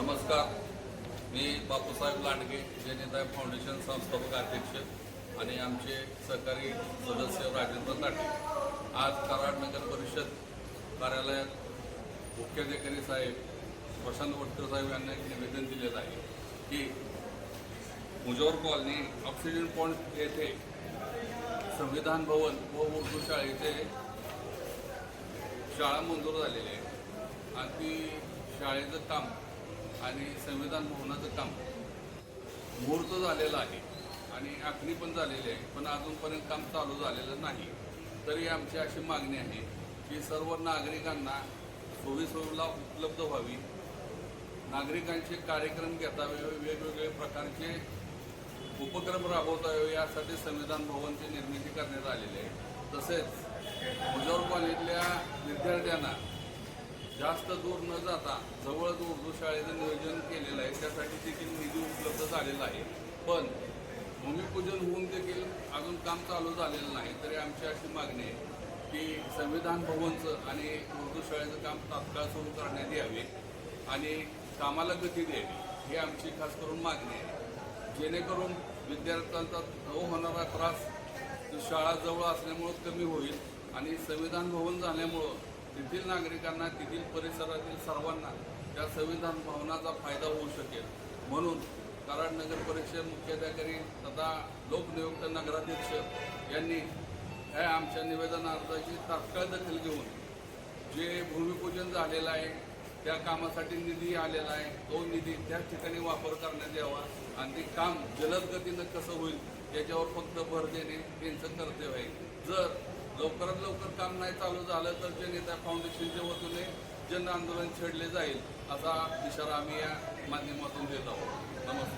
नमस्कार, मी बापूसाहेब लांडगे जनता फाउंडेशन संस्थापक अध्यक्ष आणि आमचे सहकारी सदस्य राजेंद्र ताटे आज कराड नगर परिषद कार्यालयात मुख्याधिकारी साहेब प्रशांत वटकर साहेब यांना एक निवेदन दिलेलं आहे की मुजोर कॉलनी ऑक्सिजन पॉइंट येथे संविधान भवन व उर्दू शाळेचे शाळा मंजूर झालेली आहे आणि ती शाळेचं काम आणि संविधान भवनाचं काम मुहूर्त झालेलं आहे आणि आखणी पण झालेली आहे, पण अजूनपर्यंत काम चालू झालेलं नाही. तरी आमची अशी मागणी आहे की सर्व नागरिकांना सोयीसुविधा उपलब्ध व्हावी, नागरिकांचे कार्यक्रम घेता यावे, वेगवेगळे प्रकारचे उपक्रम राबवता यावे यासाठी संविधान भवनची निर्मिती करण्यात आलेली आहे. तसेच मुजोर कॉलनीतल्या विद्यार्थ्यांना जास्त दूर न जाता जवळच उर्दू शाळेचं नियोजन केलेलं आहे, त्यासाठी देखील निधी उपलब्ध झालेला आहे. पण भूमिपूजन होऊन देखील अजून काम चालू झालेलं नाही. तरी आमची अशी मागणी आहे की संविधान भवनचं आणि उर्दू शाळेचं काम तात्काळ सुरू करण्यात यावे आणि कामाला गती द्यावी, ही आमची खास करून मागणी आहे. जेणेकरून विद्यार्थ्यांचा जो होणारा त्रास शाळा जवळ असल्यामुळं कमी होईल आणि संविधान भवन झाल्यामुळं तेथील नागरिकांना, तेथील परिसरातील सर्वांना त्या संविधान भवनाचा फायदा होऊ शकेल. म्हणून कराड नगर परिषद मुख्याधिकारी तथा लोकनियुक्त नगराध्यक्ष यांनी ह्या आमच्या निवेदन अर्जाची तात्काळ दखल घेऊन जे भूमिपूजन झालेलं आहे त्या कामासाठी निधी आलेला आहे, तो निधी त्याच ठिकाणी वापर करण्यात यावा आणि ते काम जलद गतीनं कसं होईल याच्यावर फक्त भर देणे त्यांचं कर्तव्य आहे. जर लवकरात लवकर काम नाही चालू झालं तर जनता फाउंडेशनच्या वतीने जन आंदोलन छेडले जाईल असा इशारा आम्ही या माध्यमातून देत आहोत. नमस्कार.